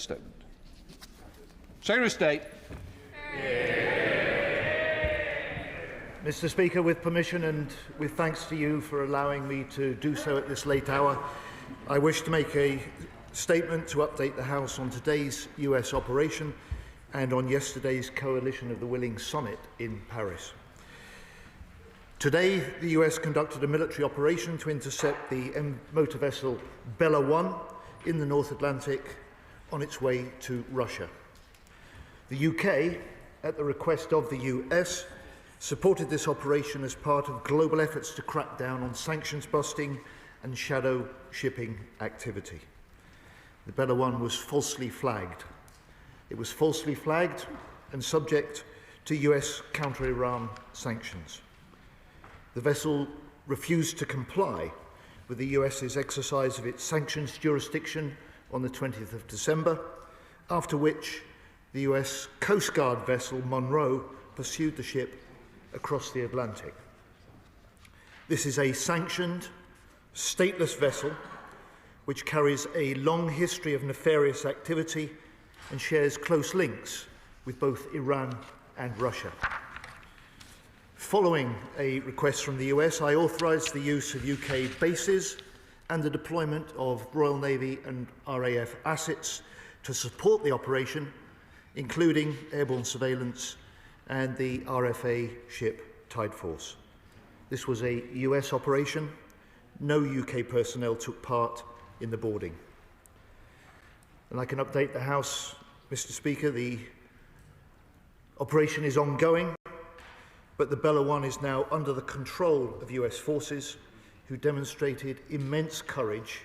statement. Secretary of State. Mr. Speaker, with permission and with thanks to you for allowing me to do so at this late hour, I wish to make a statement to update the House on today's US operation and on yesterday's Coalition of the Willing summit in Paris. Today, the US conducted a military operation to intercept the motor vessel Bella 1 in the North Atlantic on its way to Russia. The UK, at the request of the US, supported this operation as part of global efforts to crack down on sanctions busting and shadow shipping activity. The Bella 1 was falsely flagged. It was falsely flagged and subject to US counter-Iran sanctions. The vessel refused to comply with the US's exercise of its sanctions jurisdiction on the 20th of December, after which the US Coast Guard vessel Monroe pursued the ship across the Atlantic. This is a sanctioned, stateless vessel which carries a long history of nefarious activity and shares close links with both Iran and Russia. Following a request from the US, I authorised the use of UK bases and the deployment of Royal Navy and RAF assets to support the operation, including airborne surveillance and the RFA ship Tide Force. This was a US operation. No UK personnel took part in the boarding. And I can update the House, Mr. Speaker, the operation is ongoing, but the Bella 1 is now under the control of US forces who demonstrated immense courage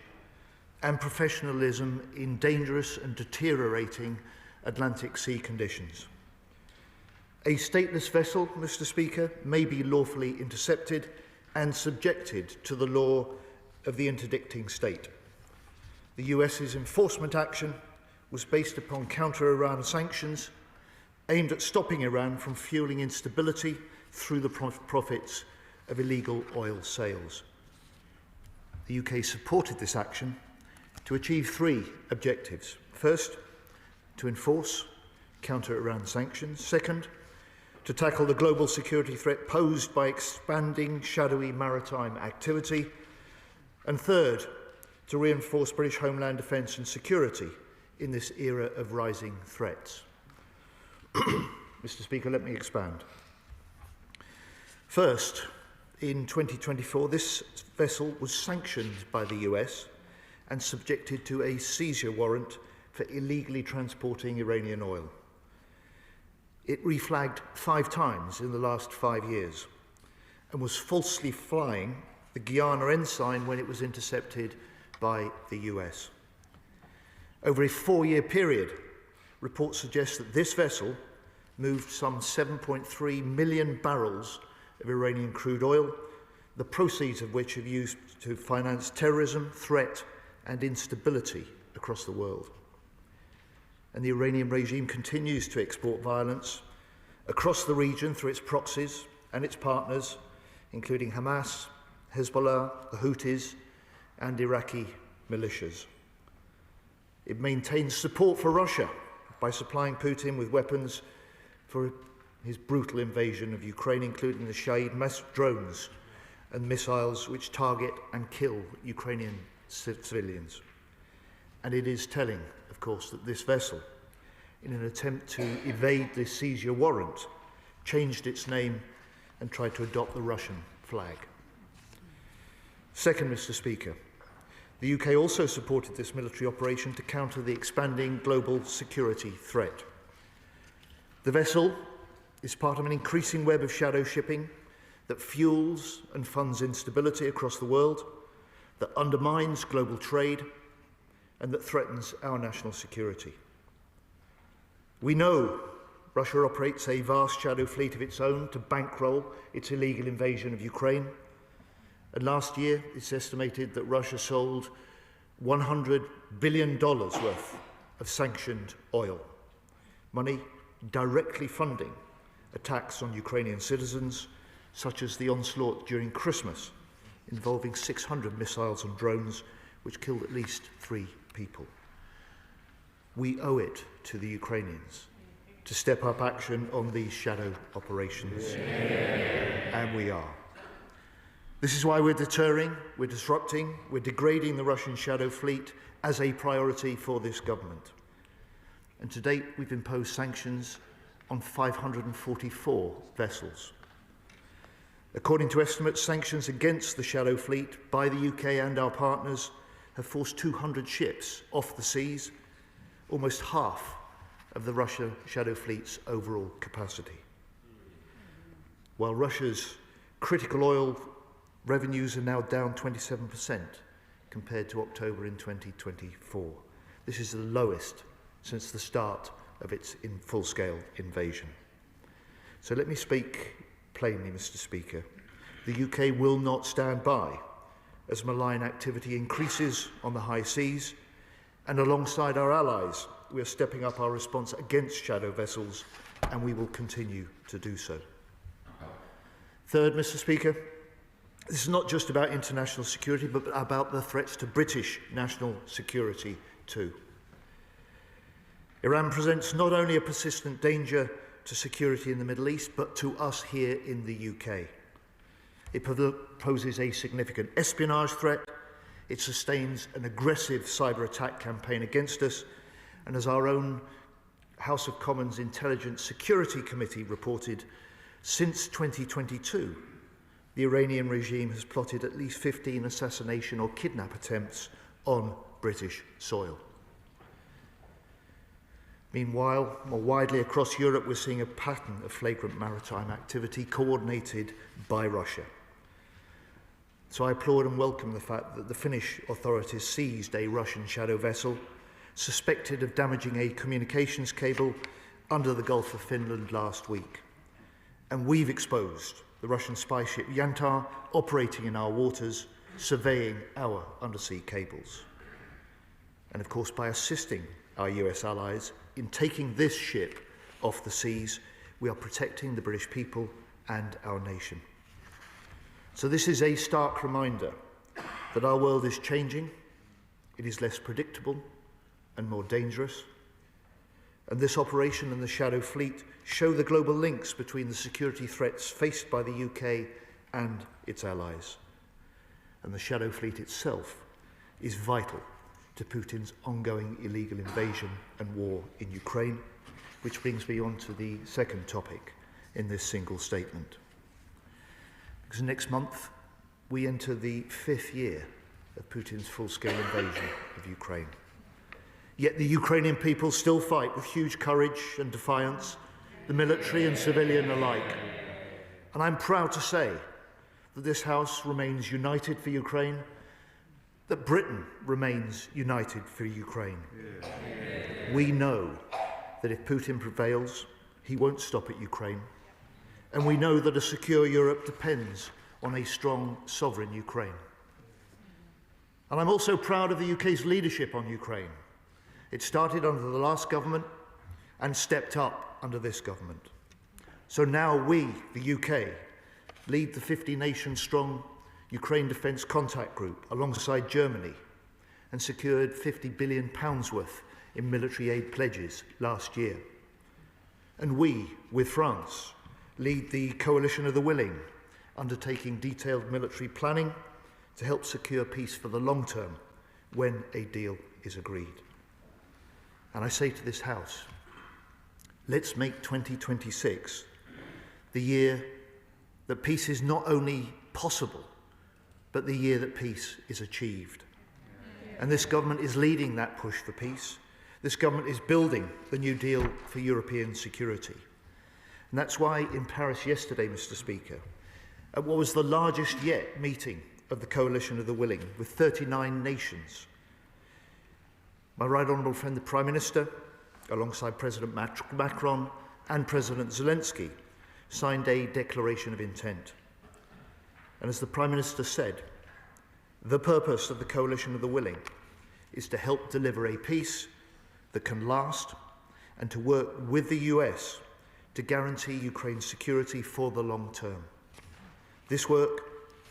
and professionalism in dangerous and deteriorating Atlantic Sea conditions. A stateless vessel, Mr. Speaker, may be lawfully intercepted and subjected to the law of the interdicting state. The US's enforcement action was based upon counter-Iran sanctions aimed at stopping Iran from fueling instability through the profits of illegal oil sales. The UK supported this action to achieve three objectives. First, to enforce counter-Iran sanctions. Second, to tackle the global security threat posed by expanding shadowy maritime activity. And third, to reinforce British homeland defence and security in this era of rising threats. Mr. Speaker, let me expand. First, in 2024, this vessel was sanctioned by the US and subjected to a seizure warrant for illegally transporting Iranian oil. It reflagged 5 times in the last 5 years and was falsely flying the Guyana ensign when it was intercepted by the US. Over a 4-year period, reports suggest that this vessel moved some 7.3 million barrels of Iranian crude oil, the proceeds of which are used to finance terrorism, threat, and instability across the world. And the Iranian regime continues to export violence across the region through its proxies and its partners, including Hamas, Hezbollah, the Houthis, and Iraqi militias. It maintains support for Russia by supplying Putin with weapons for his brutal invasion of Ukraine, including the Shahid mass drones and missiles which target and kill Ukrainian civilians. And it is telling, of course, that this vessel, in an attempt to evade the seizure warrant, changed its name and tried to adopt the Russian flag. Second, Mr. Speaker, the UK also supported this military operation to counter the expanding global security threat. The vessel is part of an increasing web of shadow shipping that fuels and funds instability across the world, that undermines global trade, and that threatens our national security. We know Russia operates a vast shadow fleet of its own to bankroll its illegal invasion of Ukraine. And last year, it's estimated that Russia sold $100 billion worth of sanctioned oil, money directly funding attacks on Ukrainian citizens, such as the onslaught during Christmas, involving 600 missiles and drones, which killed at least 3 people. We owe it to the Ukrainians to step up action on these shadow operations. And we are. This is why we're deterring, we're disrupting, we're degrading the Russian shadow fleet as a priority for this government. And to date, we've imposed sanctions on 544 vessels. According to estimates, sanctions against the shadow fleet by the UK and our partners have forced 200 ships off the seas, almost half of the Russia shadow fleet's overall capacity. While Russia's critical oil revenues are now down 27% compared to October in 2024. This is the lowest since the start of its full-scale invasion. So let me speak plainly, Mr. Speaker. The UK will not stand by as malign activity increases on the high seas, and alongside our allies, we are stepping up our response against shadow vessels, and we will continue to do so. Third, Mr. Speaker, this is not just about international security, but about the threats to British national security too. Iran presents not only a persistent danger to security in the Middle East, but to us here in the UK. It poses a significant espionage threat, it sustains an aggressive cyber attack campaign against us, and as our own House of Commons Intelligence Security Committee reported, since 2022, the Iranian regime has plotted at least 15 assassination or kidnap attempts on British soil. Meanwhile, more widely across Europe, we're seeing a pattern of flagrant maritime activity coordinated by Russia. So I applaud and welcome the fact that the Finnish authorities seized a Russian shadow vessel suspected of damaging a communications cable under the Gulf of Finland last week. And we've exposed the Russian spy ship Yantar operating in our waters, surveying our undersea cables. And of course, by assisting our US allies in taking this ship off the seas, we are protecting the British people and our nation. So this is a stark reminder that our world is changing, it is less predictable and more dangerous. And this operation and the Shadow Fleet show the global links between the security threats faced by the UK and its allies. And the Shadow Fleet itself is vital to Putin's ongoing illegal invasion and war in Ukraine, which brings me on to the second topic in this single statement. Because next month, we enter the 5th year of Putin's full-scale invasion of Ukraine. Yet the Ukrainian people still fight with huge courage and defiance, the military and civilian alike. And I'm proud to say that this House remains united for Ukraine, that Britain remains united for Ukraine. We know that if Putin prevails, he won't stop at Ukraine. And we know that a secure Europe depends on a strong, sovereign Ukraine. And I'm also proud of the UK's leadership on Ukraine. It started under the last government and stepped up under this government. So now we, the UK, lead the 50-nation-strong Ukraine Defence Contact Group alongside Germany and secured £50 billion worth in military aid pledges last year. And we, with France, lead the Coalition of the Willing, undertaking detailed military planning to help secure peace for the long term when a deal is agreed. And I say to this House, let's make 2026 the year that peace is not only possible, but the year that peace is achieved. And this government is leading that push for peace. This government is building the New Deal for European security. And that's why in Paris yesterday, Mr. Speaker, at what was the largest yet meeting of the Coalition of the Willing, with 39 nations, my right honourable friend, the Prime Minister, alongside President Macron and President Zelensky, signed a declaration of intent. And as the Prime Minister said, the purpose of the Coalition of the Willing is to help deliver a peace that can last and to work with the US to guarantee Ukraine's security for the long term. This work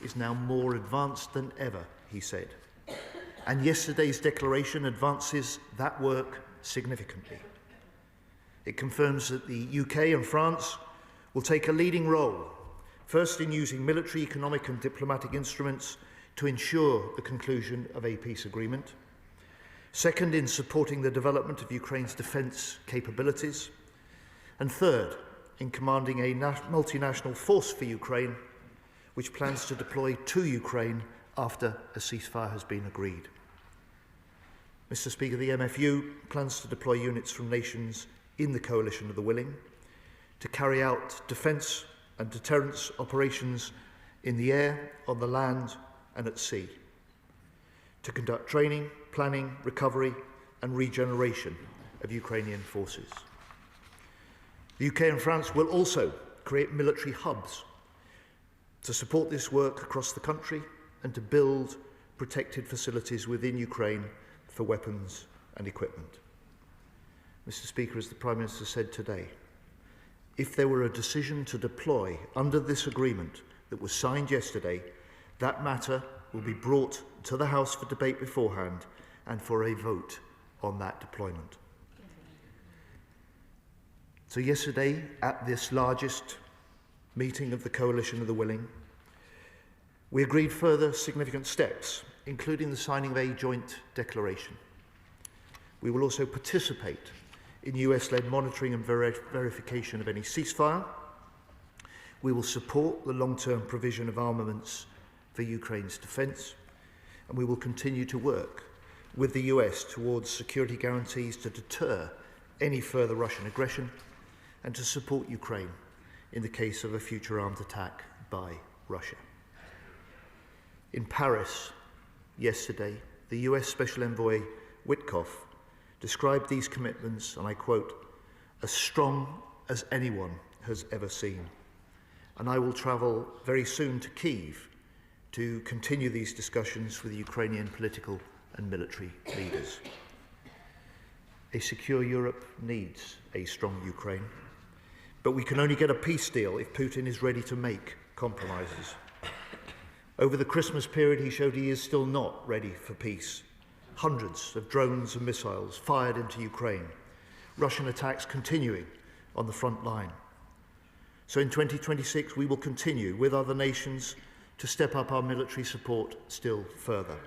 is now more advanced than ever, he said. And yesterday's declaration advances that work significantly. It confirms that the UK and France will take a leading role, first in using military, economic and diplomatic instruments to ensure the conclusion of a peace agreement, second in supporting the development of Ukraine's defence capabilities, and third in commanding a multinational force for Ukraine, which plans to deploy to Ukraine after a ceasefire has been agreed. Mr. Speaker, the MFU plans to deploy units from nations in the Coalition of the Willing to carry out defence and deterrence operations in the air, on the land and at sea, to conduct training, planning, recovery and regeneration of Ukrainian forces. The UK and France will also create military hubs to support this work across the country and to build protected facilities within Ukraine for weapons and equipment. Mr. Speaker, as the Prime Minister said today, if there were a decision to deploy under this agreement that was signed yesterday, that matter will be brought to the House for debate beforehand and for a vote on that deployment. So yesterday, at this largest meeting of the Coalition of the Willing, we agreed further significant steps, including the signing of a joint declaration. We will also participate in US-led monitoring and verification of any ceasefire. We will support the long-term provision of armaments for Ukraine's defence, and we will continue to work with the US towards security guarantees to deter any further Russian aggression and to support Ukraine in the case of a future armed attack by Russia. In Paris yesterday, the US Special Envoy Witkoff described these commitments, and I quote, as strong as anyone has ever seen. And I will travel very soon to Kyiv to continue these discussions with the Ukrainian political and military leaders. A secure Europe needs a strong Ukraine, but we can only get a peace deal if Putin is ready to make compromises. Over the Christmas period, he showed he is still not ready for peace. Hundreds of drones and missiles fired into Ukraine, Russian attacks continuing on the front line. So in 2026, we will continue with other nations to step up our military support still further.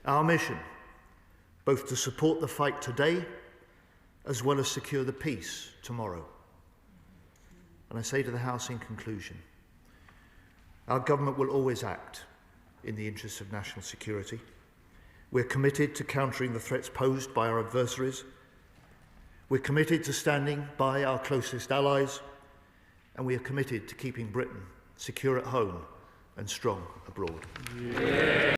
Our mission, both to support the fight today, as well as secure the peace tomorrow. And I say to the House in conclusion, our government will always act in the interests of national security. We're committed to countering the threats posed by our adversaries. We're committed to standing by our closest allies, and we are committed to keeping Britain secure at home and strong abroad. Yeah.